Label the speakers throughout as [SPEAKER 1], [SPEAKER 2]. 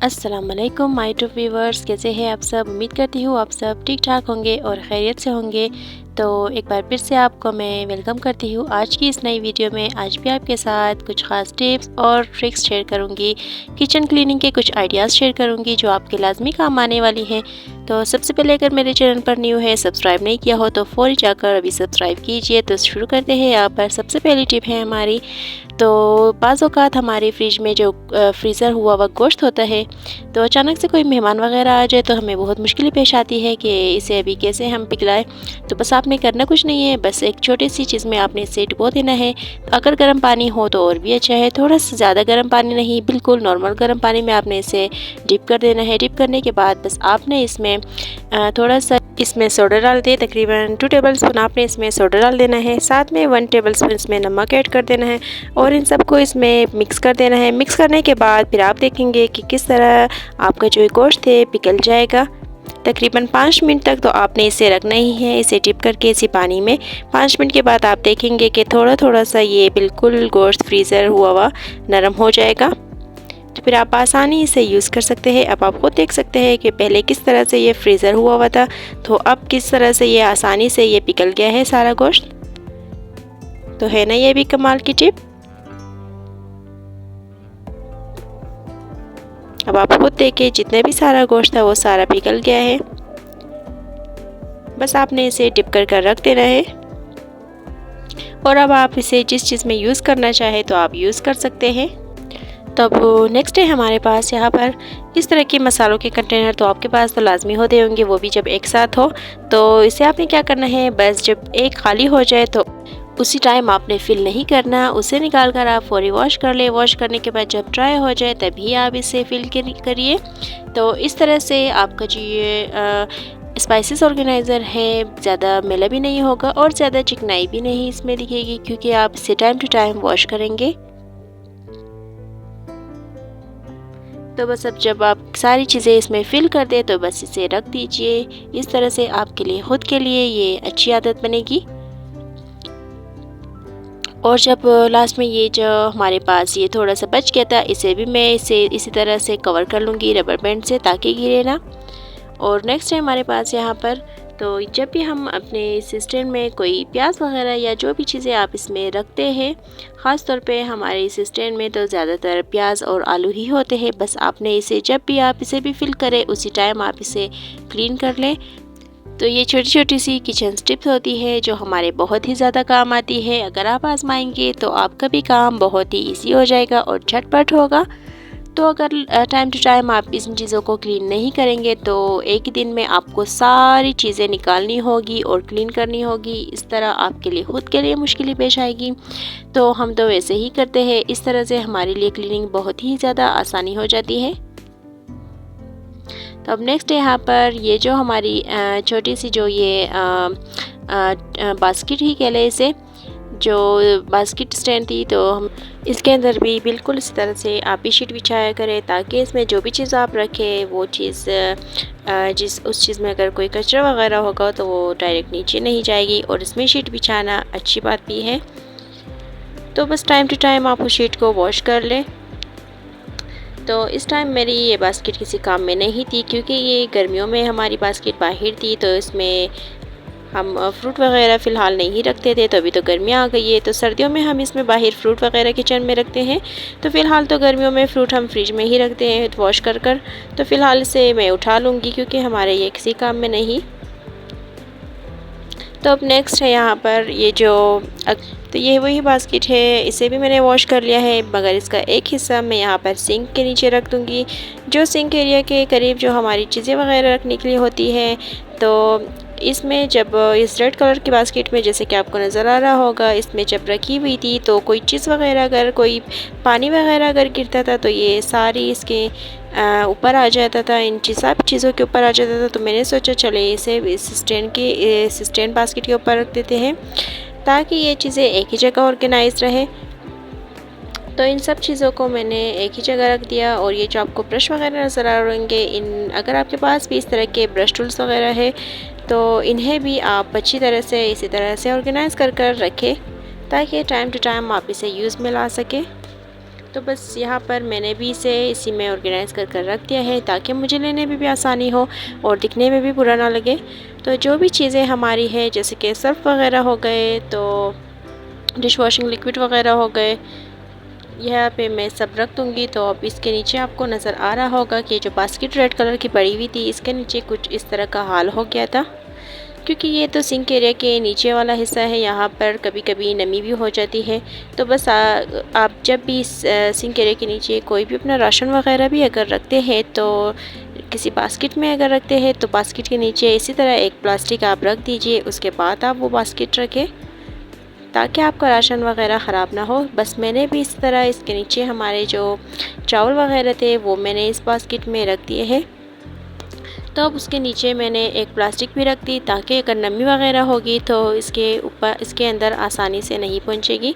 [SPEAKER 1] अस्सलाम वालेकुम my to viewers, कैसे हैं आप सब। उम्मीद करती हूँ आप सब ठीक ठाक होंगे और खैरियत से होंगे। तो एक बार फिर से आपको मैं वेलकम करती हूँ आज की इस नई वीडियो में। आज भी आपके साथ कुछ ख़ास टिप्स और ट्रिक्स शेयर करूँगी। किचन क्लीनिंग के कुछ आइडियाज़ शेयर करूँगी जो आपके लाजमी काम आने वाली हैं। तो सबसे पहले अगर मेरे चैनल पर न्यू है, सब्सक्राइब नहीं किया हो तो फ़ौरी जाकर अभी सब्सक्राइब कीजिए। तो शुरू करते हैं। यहाँ पर सबसे पहली टिप है हमारी, तो बाज़ औक़ात हमारे फ्रिज में जो फ्रीज़र हुआ हुआ गोश्त होता है, तो अचानक से कोई मेहमान वगैरह आ जाए तो हमें बहुत मुश्किल पेश आती है कि इसे अभी कैसे हम पिघलाएं। तो बस आपने करना कुछ नहीं है, बस एक छोटी सी चीज़ में आपने इसे डुबो देना है। अगर गर्म पानी हो तो और भी अच्छा है, थोड़ा सा ज़्यादा गर्म पानी नहीं, बिल्कुल नॉर्मल गर्म पानी में आपने इसे डिप कर देना है। डिप करने के बाद बस आपने इसमें थोड़ा सा इसमें सोडा डाल दें। तकरीबन 2 टेबलस्पून आपने इसमें सोडा डाल देना है। साथ में 1 टेबलस्पून इसमें नमक ऐड कर देना है और इन सबको इसमें मिक्स कर देना है। मिक्स करने के बाद फिर आप देखेंगे कि किस तरह आपका जो गोश्त है पिघल जाएगा। तकरीबन 5 मिनट तक तो आपने इसे रखना ही है, इसे डिप करके इसी पानी में। 5 मिनट के बाद आप देखेंगे कि थोड़ा थोड़ा सा ये बिल्कुल गोश्त फ्रीज़र हुआ नरम हो जाएगा। तो फिर आप आसानी इसे यूज़ कर सकते हैं। अब आप खुद देख सकते हैं कि पहले किस तरह से ये फ्रीज़र हुआ था, तो अब किस तरह से ये आसानी से ये पिघल गया है सारा गोश्त। तो है ना ये भी कमाल की टिप। अब आप खुद देखिए जितने भी सारा गोश्त था वो सारा पिघल गया है। बस आपने इसे डिप कर रख देना है और अब आप इसे जिस चीज़ में यूज़ करना चाहे तो आप यूज़ कर सकते हैं। तब नेक्स्ट है हमारे पास यहाँ पर इस तरह के मसालों के कंटेनर, तो आपके पास तो लाजमी होते होंगे, वो भी जब एक साथ हो। तो इसे आपने क्या करना है, बस जब एक खाली हो जाए तो उसी टाइम आपने फिल नहीं करना, उसे निकाल कर आप फौरी वॉश कर ले। वॉश करने के बाद जब ड्राई हो जाए तभी आप इसे फिल करिए। तो इस तरह से आपका जो ये स्पाइसेस ऑर्गेनाइज़र है ज़्यादा मैला भी नहीं होगा और ज़्यादा चिकनाई भी नहीं इसमें दिखेगी, क्योंकि आप इसे टाइम टू टाइम वॉश करेंगे। तो बस अब जब आप सारी चीज़ें इसमें फिल कर दें तो बस इसे रख दीजिए। इस तरह से आपके लिए खुद के लिए ये अच्छी आदत बनेगी। और जब लास्ट में ये जो हमारे पास ये थोड़ा सा बच गया था, इसे भी मैं इसे इसी तरह से कवर कर लूँगी रबर बैंड से, ताकि गिरे ना। और नेक्स्ट है हमारे पास यहाँ पर, तो जब भी हम अपने सिस्टम में कोई प्याज वगैरह या जो भी चीज़ें आप इसमें रखते हैं, ख़ास तौर पे हमारे सिस्टम में तो ज़्यादातर प्याज और आलू ही होते हैं। बस आपने इसे जब भी आप इसे भी फिल करें उसी टाइम आप इसे क्लीन कर लें। तो ये छोटी छोटी सी किचन टिप्स होती है जो हमारे बहुत ही ज़्यादा काम आती है। अगर आप आजमाएंगे तो आपका भी काम बहुत ही ईजी हो जाएगा और झटपट होगा। तो अगर टाइम टू टाइम आप इन चीज़ों को क्लीन नहीं करेंगे तो एक ही दिन में आपको सारी चीज़ें निकालनी होगी और क्लीन करनी होगी। इस तरह आपके लिए खुद के लिए मुश्किलें पेश आएगी। तो हम तो वैसे ही करते हैं, इस तरह से हमारे लिए क्लीनिंग बहुत ही ज़्यादा आसानी हो जाती है। तो अब नेक्स्ट है यहाँ पर ये जो हमारी छोटी सी जो ये बास्केट ही कह लें इसे, जो बास्केट स्टैंड थी, तो हम इसके अंदर भी बिल्कुल इस तरह से आप भी शीट बिछाया करें, ताकि इसमें जो भी चीज़ आप रखें वो चीज़ उस चीज़ में अगर कोई कचरा वगैरह होगा तो वो डायरेक्ट नीचे नहीं जाएगी। और इसमें शीट बिछाना अच्छी बात भी है। तो बस टाइम टू टाइम आप उस शीट को वॉश कर लें। तो इस टाइम मेरी ये बास्केट किसी काम में नहीं थी, क्योंकि ये गर्मियों में हमारी बास्केट बाहर थी, तो इसमें हम फ्रूट वगैरह फ़िलहाल नहीं रखते थे। तो अभी तो गर्मियाँ आ गई है, तो सर्दियों में हम इसमें बाहर फ्रूट वगैरह किचन में रखते हैं। तो फ़िलहाल तो गर्मियों में फ़्रूट हम फ्रिज में ही रखते हैं वॉश कर। तो फ़िलहाल इसे मैं उठा लूँगी, क्योंकि हमारे ये किसी काम में नहीं। तो अब नेक्स्ट है यहाँ पर ये जो तो ये वही बास्केट है, इसे भी मैंने वॉश कर लिया है, मगर इसका एक हिस्सा मैं यहाँ पर सिंक के नीचे रख दूँगी। जो सिंक एरिया के करीब जो हमारी चीज़ें वगैरह रखने के लिए होती है, तो इसमें जब इस रेड कलर की बास्केट में, जैसे कि आपको नज़र आ रहा होगा, इसमें जब रखी हुई थी तो कोई चीज़ वगैरह अगर कोई पानी वगैरह अगर गिरता था तो ये सारी इसके ऊपर आ जाता था, इन सब चीज़ों के ऊपर आ जाता था। तो मैंने सोचा चले इसे इस स्टैंड बास्केट के ऊपर रख देते हैं, ताकि ये चीज़ें एक ही जगह ऑर्गेनाइज रहे। तो इन सब चीज़ों को मैंने एक ही जगह रख दिया। और ये जो आपको ब्रश वगैरह नज़र आ रहे होंगे, अगर आपके पास भी इस तरह के ब्रश टूल्स वगैरह है तो इन्हें भी आप अच्छी तरह से इसी तरह से ऑर्गेनाइज़ कर रखें, ताकि टाइम टू टाइम आप इसे यूज़ में ला सकें। तो बस यहाँ पर मैंने भी इसे इसी में ऑर्गेनाइज़ कर कर रख दिया है ताकि मुझे लेने में भी आसानी हो और दिखने में भी बुरा ना लगे। तो जो भी चीज़ें हमारी है जैसे कि सर्फ वगैरह हो गए, तो डिश वॉशिंग लिक्विड वगैरह हो गए, यहाँ पे मैं सब रख दूँगी। तो अब इसके नीचे आपको नज़र आ रहा होगा कि जो बास्केट रेड कलर की पड़ी हुई थी, इसके नीचे कुछ इस तरह का हाल हो गया था, क्योंकि ये तो सिंक एरिया के नीचे वाला हिस्सा है, यहाँ पर कभी कभी नमी भी हो जाती है। तो बस आप जब भी इस सिंक एरिया के नीचे कोई भी अपना राशन वगैरह भी अगर रखते हैं, तो किसी बास्केट में अगर रखते हैं, तो बास्केट के नीचे इसी तरह एक प्लास्टिक आप रख दीजिए। उसके बाद आप वो बास्केट रखें ताकि आपका राशन वगैरह ख़राब ना हो। बस मैंने भी इस तरह इसके नीचे हमारे जो चावल वगैरह थे वो मैंने इस बास्केट में रख दिए हैं। तो अब उसके नीचे मैंने एक प्लास्टिक भी रख दी ताकि अगर नमी वगैरह होगी तो इसके अंदर आसानी से नहीं पहुंचेगी।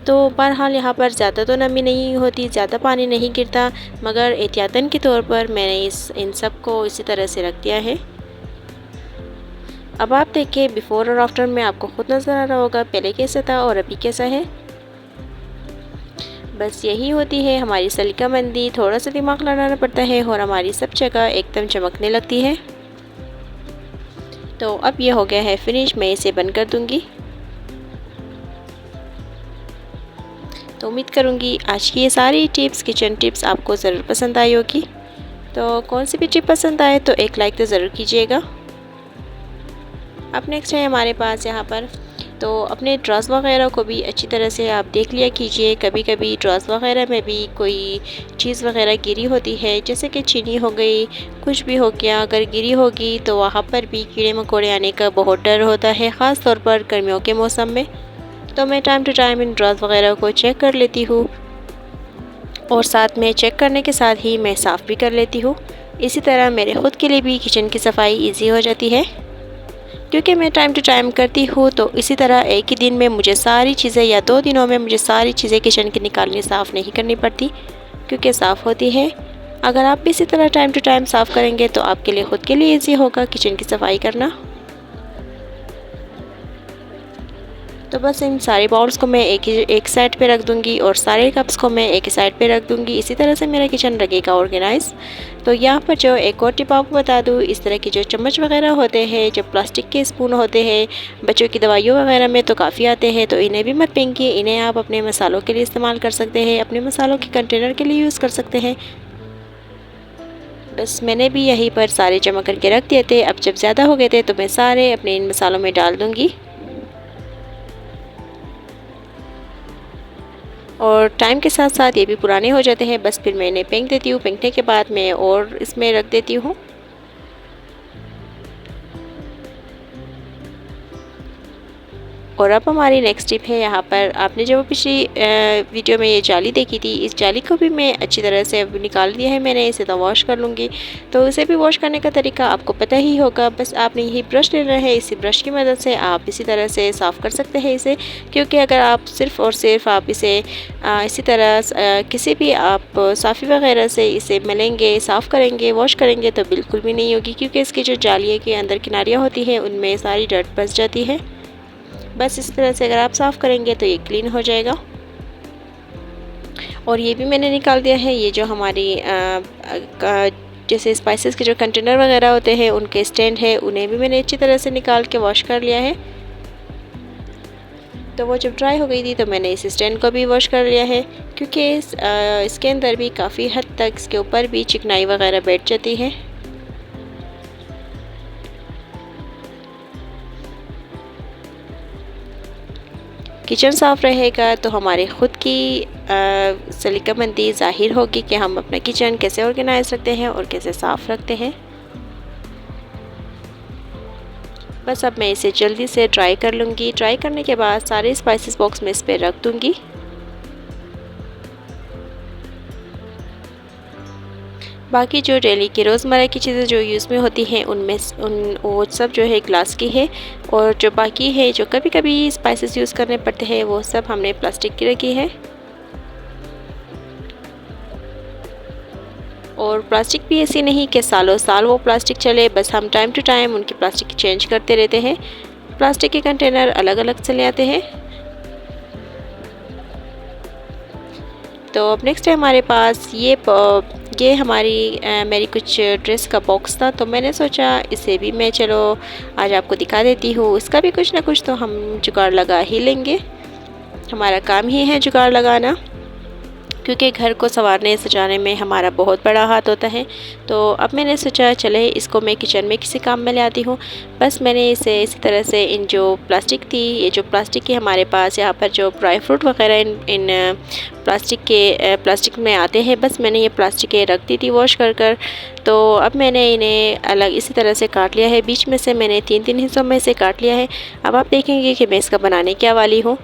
[SPEAKER 1] तो बहरहाल यहाँ पर ज़्यादा तो नमी नहीं होती, ज़्यादा पानी नहीं गिरता, मगर एहतियातन के तौर पर मैंने इन सब को इसी तरह से रख दिया है। अब आप देखिए बिफ़ोर और आफ्टर में आपको खुद नज़र आ रहा होगा पहले कैसा था और अभी कैसा है। बस यही होती है हमारी सलीकामंदी, थोड़ा सा दिमाग लगाना पड़ता है और हमारी सब जगह एकदम चमकने लगती है। तो अब ये हो गया है फिनिश, मैं इसे बंद कर दूंगी। तो उम्मीद करूंगी आज की ये सारी टिप्स, किचन टिप्स आपको ज़रूर पसंद आई होगी। तो कौन सी भी टिप पसंद आए तो एक लाइक तो ज़रूर कीजिएगा। अब नेक्स्ट है हमारे पास यहाँ पर, तो अपने ड्रॉस वगैरह को भी अच्छी तरह से आप देख लिया कीजिए। कभी कभी ड्रॉस वगैरह में भी कोई चीज़ वगैरह गिरी होती है, जैसे कि चीनी हो गई, कुछ भी हो गया, अगर गिरी होगी तो वहाँ पर भी कीड़े मकोड़े आने का बहुत डर होता है, ख़ास तौर पर गर्मियों के मौसम में। तो मैं टाइम टू टाइम इन ड्रॉस वगैरह को चेक कर लेती हूँ और साथ में चेक करने के साथ ही मैं साफ़ भी कर लेती हूँ। इसी तरह मेरे ख़ुद के लिए भी किचन की सफाई ईजी हो जाती है, क्योंकि मैं टाइम टू टाइम करती हूँ। तो इसी तरह एक ही दिन में मुझे सारी चीज़ें या 2 दिनों में मुझे सारी चीज़ें किचन की निकालनी, साफ़ नहीं करनी पड़ती, क्योंकि साफ़ होती है। अगर आप भी इसी तरह टाइम टू टाइम साफ़ करेंगे तो आपके लिए ख़ुद के लिए ईजी होगा किचन की सफाई करना। तो बस इन सारे बाउल्स को मैं एक साइड पे रख दूंगी और सारे कप्स को मैं एक ही साइड पे रख दूंगी। इसी तरह से मेरा किचन लगेगा ऑर्गेनाइज। तो यहाँ पर जो एक और टिप आपको बता दूँ, इस तरह के जो चम्मच वगैरह होते हैं, जो प्लास्टिक के स्पून होते हैं, बच्चों की दवाइयों वगैरह में तो काफ़ी आते हैं, तो इन्हें भी मत फेंकिए। इन्हें आप अपने मसालों के लिए इस्तेमाल कर सकते हैं, अपने मसालों के कंटेनर के लिए यूज़ कर सकते हैं। बस मैंने भी यहीं पर सारे जमा करके रख दिए थे। अब जब ज़्यादा हो गए थे तो मैं सारे अपने इन मसालों में डाल दूँगी और टाइम के साथ साथ ये भी पुराने हो जाते हैं। बस फिर मैं इन्हें फेंक देती हूँ। फेंकने के बाद मैं और इसमें रख देती हूँ। और अब हमारी नेक्स्ट टिप है, यहाँ पर आपने जब पिछली वीडियो में ये जाली देखी थी, इस जाली को भी मैं अच्छी तरह से अब निकाल दिया है मैंने। इसे तो वॉश कर लूँगी। तो इसे भी वॉश करने का तरीका आपको पता ही होगा। बस आपने यही ब्रश लेना है, इसी ब्रश की मदद से आप इसी तरह से साफ़ कर सकते हैं इसे। क्योंकि अगर आप सिर्फ़ और सिर्फ आप इसे इसी तरह किसी भी आप साफ़ी वगैरह से इसे मलेंगे, साफ़ करेंगे, वॉश करेंगे तो बिल्कुल भी नहीं होगी, क्योंकि इसकी जो जाली के अंदर किनारियाँ होती हैं उनमें सारी डर्ट फंस जाती है। बस इस तरह से अगर आप साफ़ करेंगे तो ये क्लीन हो जाएगा। और ये भी मैंने निकाल दिया है। ये जो हमारी जैसे स्पाइसेस के जो कंटेनर वगैरह होते हैं उनके स्टैंड है, उन्हें भी मैंने अच्छी तरह से निकाल के वॉश कर लिया है। तो वो जब ड्राई हो गई थी तो मैंने इस स्टैंड को भी वॉश कर लिया है, क्योंकि इसके अंदर भी काफ़ी हद तक इसके ऊपर भी चिकनाई वगैरह बैठ जाती है। किचन साफ़ रहेगा तो हमारे ख़ुद की सलीकामंदी ज़ाहिर होगी कि हम अपना किचन कैसे ऑर्गेनाइज रखते हैं और कैसे साफ़ रखते हैं। बस अब मैं इसे जल्दी से ड्राई कर लूँगी। ड्राई करने के बाद सारे स्पाइसेस बॉक्स में इस पर रख दूँगी। बाकी जो डेली की रोज़मर्रा की चीज़ें जो यूज़ में होती हैं उनमें वो सब जो है ग्लास की है, और जो बाकी है जो कभी कभी स्पाइसेस यूज़ करने पड़ते हैं वो सब हमने प्लास्टिक की रखी है। और प्लास्टिक भी ऐसी नहीं कि सालों साल वो प्लास्टिक चले, बस हम टाइम टू टाइम उनकी प्लास्टिक चेंज करते रहते हैं। प्लास्टिक के कंटेनर अलग अलग से ले आते हैं। तो अब नेक्स्ट है हमारे पास ये हमारी मेरी कुछ ड्रेस का बॉक्स था, तो मैंने सोचा इसे भी मैं चलो आज आपको दिखा देती हूँ। इसका भी कुछ ना कुछ तो हम जुगाड़ लगा ही लेंगे, हमारा काम ही है जुगाड़ लगाना, क्योंकि घर को संवारने सजाने में हमारा बहुत बड़ा हाथ होता है। तो अब मैंने सोचा चले इसको मैं किचन में किसी काम में ले आती हूँ। बस मैंने इसे इसी तरह से इन जो प्लास्टिक थी, ये जो प्लास्टिक की हमारे पास यहाँ पर जो ड्राई फ्रूट वगैरह इन प्लास्टिक में आते हैं, बस मैंने ये प्लास्टिक रख दी थी वॉश कर। तो अब मैंने इन्हें अलग इसी तरह से काट लिया है, बीच में से मैंने 3 हिस्सों में से काट लिया है। अब आप देखेंगे कि मैं इसका बनाने क्या वाली हूँ।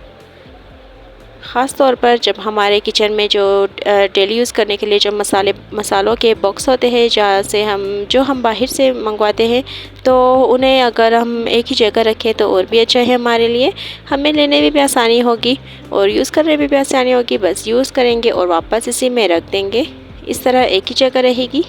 [SPEAKER 1] ख़ास तौर पर जब हमारे किचन में जो डेली यूज़ करने के लिए जो मसालों के बॉक्स होते हैं, जहाँ से हम बाहर से मंगवाते हैं, तो उन्हें अगर हम एक ही जगह रखें तो और भी अच्छा है हमारे लिए। हमें लेने में भी आसानी होगी और यूज़ करने में भी आसानी होगी। बस यूज़ करेंगे और वापस इसी में रख देंगे, इस तरह एक ही जगह रहेगी।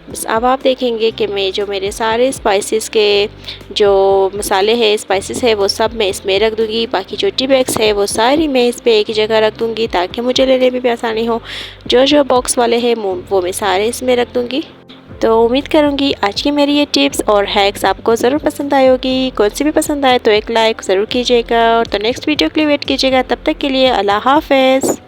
[SPEAKER 1] बस अब आप देखेंगे कि मेरे सारे स्पाइसेस के जो मसाले हैं, स्पाइसेस है, वो सब मैं इसमें रख दूँगी। बाकी जो टी बैग्स है वो सारी मैं इस पे एक ही जगह रख दूँगी, ताकि मुझे लेने में भी आसानी हो। जो बॉक्स वाले हैं वो मैं सारे इसमें रख दूँगी। तो उम्मीद करूँगी आज की मेरी ये टिप्स और हैक्स आपको ज़रूर पसंद आई होगी। कौन सी भी पसंद आए तो एक लाइक ज़रूर कीजिएगा, और तो नेक्स्ट वीडियो के लिए वेट कीजिएगा। तब तक के लिए अल्लाह हाफ़िज़।